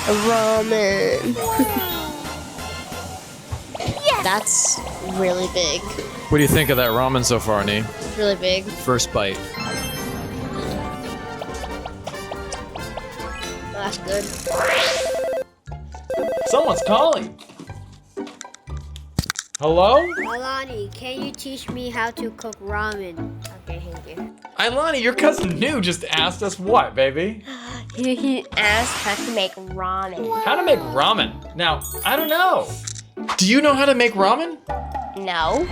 Ramen. Yes! That's really big. What do you think of that ramen so far, Nee? It's really big. First bite. That's good. Someone's calling. Hello? Ailani, can you teach me how to cook ramen? Okay, thank you. Ailani, your cousin New just asked us what, baby? He asked how to make ramen. How to make ramen. Now, I don't know. Do you know how to make ramen? No.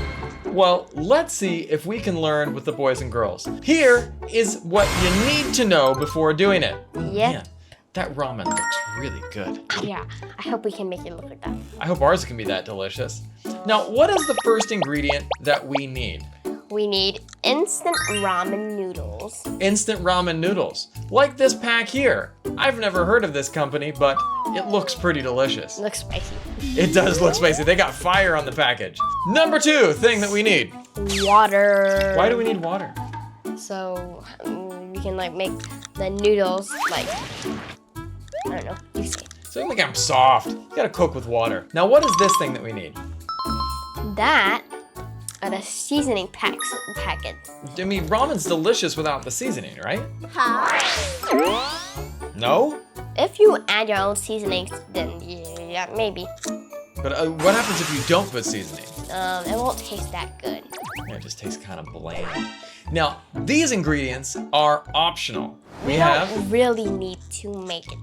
Well, let's see if we can learn with the boys and girls. Here is what you need to know before doing it. Yep. Man, that ramen looks really good. Yeah, I hope we can make it look like that. I hope ours can be that delicious. Now, what is the first ingredient that we need? We need instant ramen noodles. Instant ramen noodles, like this pack here. I've never heard of this company, but it looks pretty delicious. It looks spicy. It does look spicy. They got fire on the package. Number 2 thing that we need. Water. Why do we need water? So we can like make the noodles like, I don't know, you say. So make them soft. You gotta cook with water. Now, what is this thing that we need? That are the seasoning packet. I mean, ramen's delicious without the seasoning, right? No? If you add your own seasonings, then yeah, maybe. But what happens if you don't put seasoning? It won't taste that good. Yeah, it just tastes kind of bland. Now, these ingredients are optional. We You have, don't really need to make it.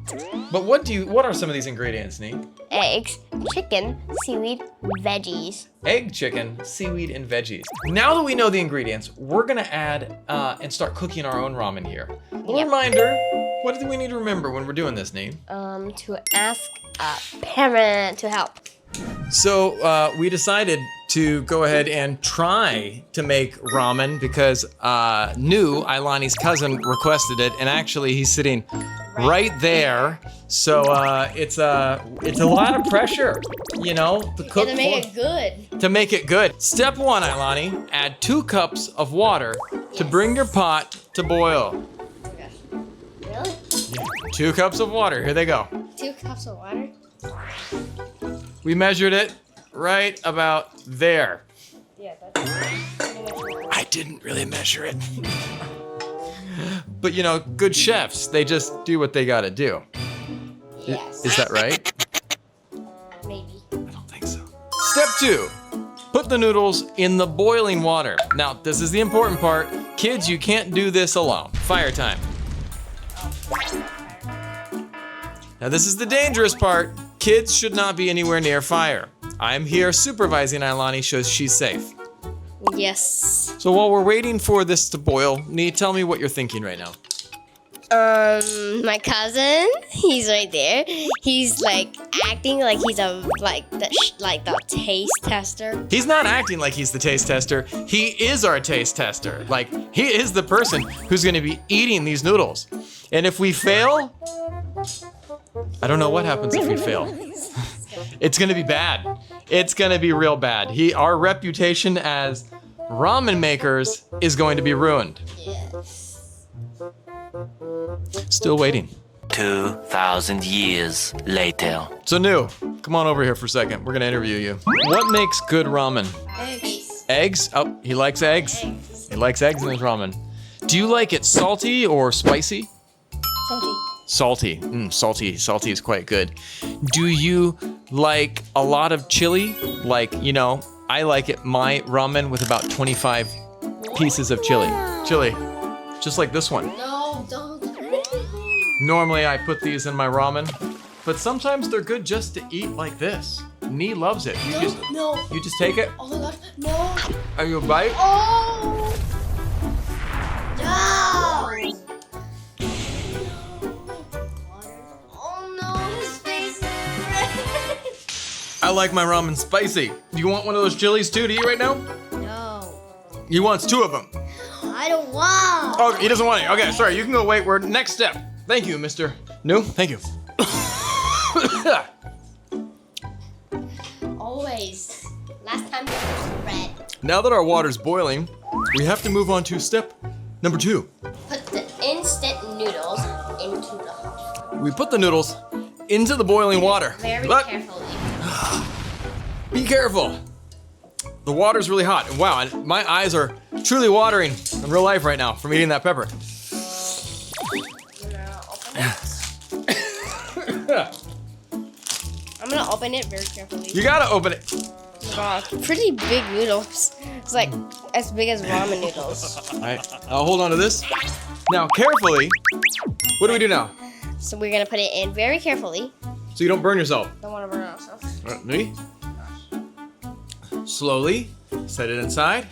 but what are some of these ingredients, Nee? Eggs, chicken, seaweed, veggies. Egg, chicken, seaweed, and veggies. Now that we know the ingredients, we're gonna add and start cooking our own ramen here. Yep. Reminder, what do we need to remember when we're doing this, Nee? To ask a parent to help. So we decided to go ahead and try to make ramen because New, Ailani's cousin, requested it, and actually he's sitting right there. So it's a lot of pressure, you know, to cook To make it good. to make it good. Step 1, Ailani, add 2 cups of water to bring your pot to boil. Okay. Really? 2 cups of water, here they go. 2 cups of water? We measured it right about there. Yeah, that's I didn't really measure it. But you know, good chefs, they just do what they gotta do. Yes. Is that right? Maybe. I don't think so. Step 2, put the noodles in the boiling water. Now, this is the important part. Kids, you can't do this alone. Fire time. Now, this is the dangerous part. Kids should not be anywhere near fire. I'm here supervising Ailani so she's safe. Yes. So while we're waiting for this to boil, Nee, tell me what you're thinking right now. My cousin, he's right there. He's like acting like he's the taste tester. He's not acting like he's the taste tester. He is our taste tester. Like, he is the person who's gonna be eating these noodles. And if we fail, I don't know what happens if we fail. It's gonna be bad. It's gonna be real bad. Our reputation as ramen makers is going to be ruined. Yes. Still waiting. 2,000 years later. So New, come on over here for a second. We're gonna interview you. What makes good ramen? Eggs. Eggs? Oh, he likes eggs. He likes eggs in his ramen. Do you like it salty or spicy? Salty. Salty. Salty is quite good. Do you like a lot of chili? Like, you know, I like it, my ramen with about 25 pieces of chili. Chili, just like this one. No, don't. Normally I put these in my ramen, but sometimes they're good just to eat like this. Nee loves it. No. You just take it. Oh my gosh. No. Are you a bite? Oh. No. Oh no, his face is red. I like my ramen spicy. Do you want one of those chilies too to eat right now? No. He wants 2 of them. I don't want. Oh, he doesn't want it. Okay, sorry, you can go wait. We're next step. Thank you, Mr. New. Thank you. Always. Last time it was red. Now that our water's boiling, we have to move on to step number 2. Put the instant noodles into the hot. We put the noodles into the boiling water. Very But carefully. be careful. The water's really hot. Wow, my eyes are truly watering in real life right now from eating that pepper. I'm gonna open it very carefully. You gotta open it. Wow, pretty big noodles. It's like as big as ramen noodles. All right, I'll hold on to this. Now, carefully, what do we do now? So we're gonna put it in very carefully. So you don't burn yourself. Don't wanna burn ourselves. All right, me? Slowly, set it inside.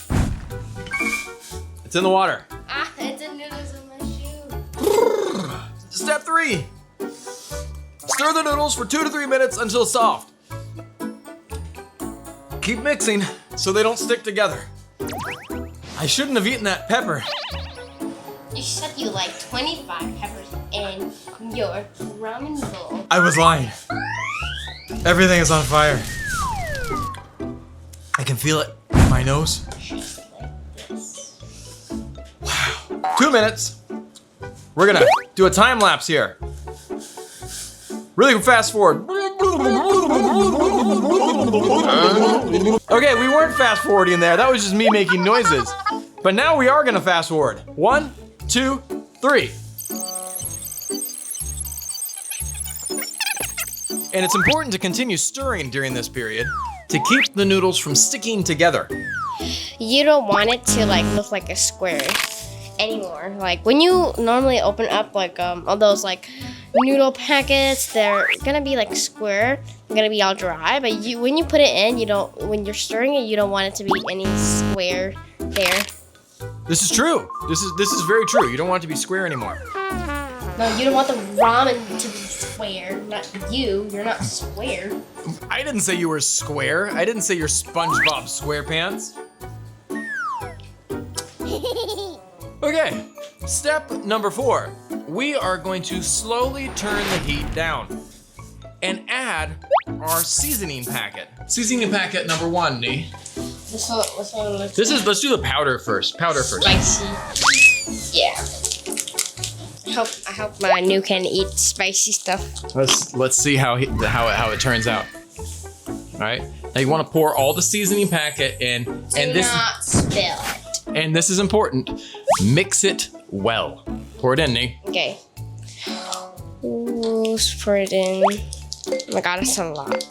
It's in the water. Ah, it's a noodles in my shoe. Step 3. Stir the noodles for 2 to 3 minutes until soft. Keep mixing so they don't stick together. I shouldn't have eaten that pepper. You said you like 25 peppers in your ramen bowl. I was lying. Everything is on fire. I can feel it in my nose. Just like this. 2 minutes. We're gonna do a time lapse here. Really fast forward. Okay, we weren't fast forwarding there. That was just me making noises. But now we are gonna fast forward. 1, 2, 3. And it's important to continue stirring during this period to keep the noodles from sticking together. You don't want it to like look like a square anymore. Like when you normally open up like all those like noodle packets, they're gonna be like square, they're gonna be all dry. But when you put it in, when you're stirring it, you don't want it to be any square there. This is true. This is very true. You don't want it to be square anymore. No, you don't want the ramen to be square. Not you. You're not square. I didn't say you were square. I didn't say you're SpongeBob SquarePants. Okay, step number 4. We are going to slowly turn the heat down and add our seasoning packet. Seasoning packet number 1, Nee. This one looks Let's do the powder first. Powder first. spicy. Yeah. I hope my new can eat spicy stuff. Let's see how it turns out. All right. Now you want to pour all the seasoning packet in, and Do not spill it. And this is important. Mix it well. Pour it in, Nee. Okay. Ooh, let's pour it in. Oh my god, it's a lot.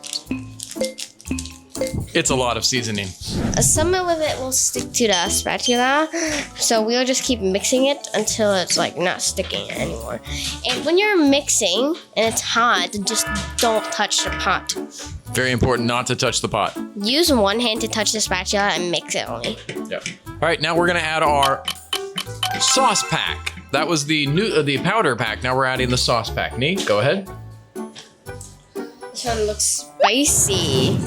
It's a lot of seasoning. Some of it will stick to the spatula, so we'll just keep mixing it until it's like not sticking anymore. And when you're mixing and it's hot, just don't touch the pot. Very important not to touch the pot. Use one hand to touch the spatula and mix it only. Yep. All right, now we're gonna add our sauce pack. That was the powder pack. Now we're adding the sauce pack. Nee, go ahead. This one looks spicy.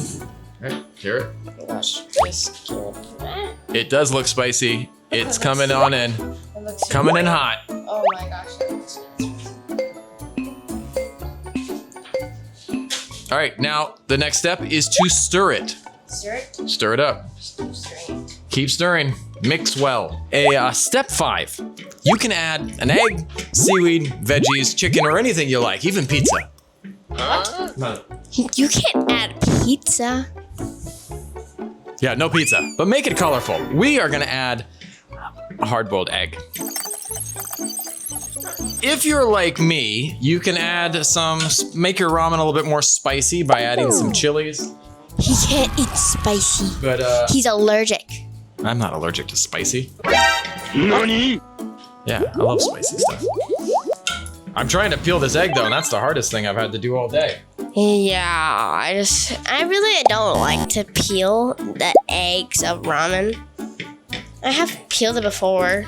All right, hear it. Oh my gosh, just kill that. It does look spicy. It's coming on in. It looks Coming in hot. Oh my gosh, that looks All right, now the next step is to stir it. Stir it. Stir it up. Keep stirring it. Keep stirring. Mix well. Step 5. You can add an egg, seaweed, veggies, chicken, or anything you like, even pizza. What? No. You can't add pizza. Yeah, no pizza, but make it colorful. We are gonna add a hard-boiled egg. If you're like me, you can add make your ramen a little bit more spicy by adding some chilies. He can't eat spicy. But He's allergic. I'm not allergic to spicy. Nani? Yeah, I love spicy stuff. I'm trying to peel this egg though, and that's the hardest thing I've had to do all day. Yeah, I really don't like to peel the eggs of ramen. I have peeled it before.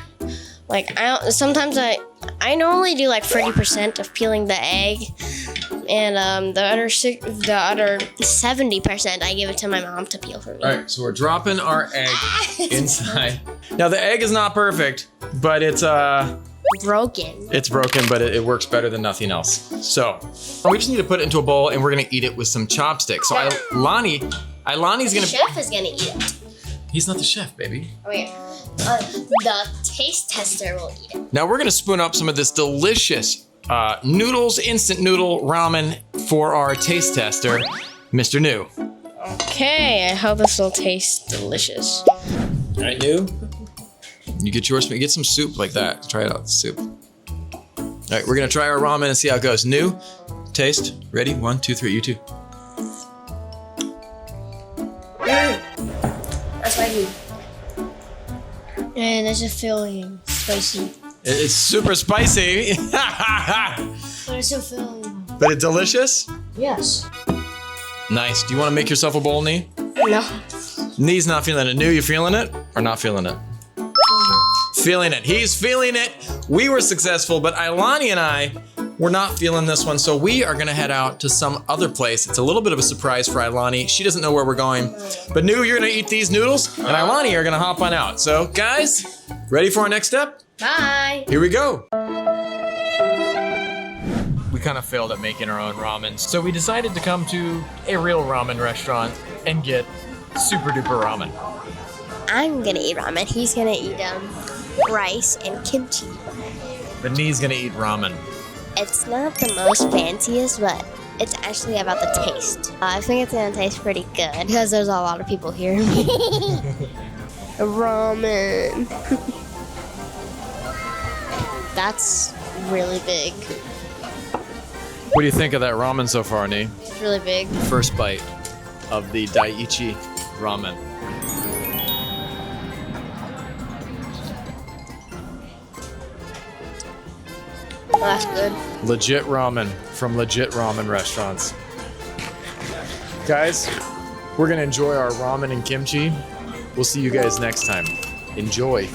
Like sometimes I normally do like 30% of peeling the egg, and the other 70% I give it to my mom to peel for me. All right, so we're dropping our egg inside. Now the egg is not perfect, but it's Broken. It's broken, but it works better than nothing else. So we just need to put it into a bowl, and we're gonna eat it with some chopsticks. So Ailani's The gonna. chef is gonna eat it. He's not the chef, baby. Oh yeah. The taste tester will eat it. Now we're gonna spoon up some of this delicious noodles, instant noodle ramen for our taste tester, Mr. New. Okay, I hope this will taste delicious. All right, New. You get yours. Get some soup like that. Try it out, soup. All right, we're gonna try our ramen and see how it goes. New, taste. Ready? 1, 2, 3. You two. That's what I need. And there's a filling, spicy. It's super spicy, But it's so filling. but it's delicious. Yes. Nice. Do you want to make yourself a bowl, Nee? No. Nee's not feeling it. New, you feeling it or not feeling it? Feeling it. He's feeling it. We were successful, but Ailani and I were not feeling this one, so we are gonna head out to some other place. It's a little bit of a surprise for Ailani. She doesn't know where we're going. But New, you're gonna eat these noodles, and Ailani are gonna hop on out. So, guys, ready for our next step? Bye. Here we go. We kind of failed at making our own ramen, so we decided to come to a real ramen restaurant and get super duper ramen. I'm gonna eat ramen. He's gonna eat rice and kimchi. But Nee's gonna eat ramen. It's not the most fanciest, but it's actually about the taste. I think it's gonna taste pretty good because there's a lot of people here. Ramen. That's really big. What do you think of that ramen so far, Nee? It's really big. First bite of the Daiichi ramen. That's good. Legit ramen from legit ramen restaurants. Guys, we're gonna enjoy our ramen and kimchi. We'll see you guys next time. Enjoy.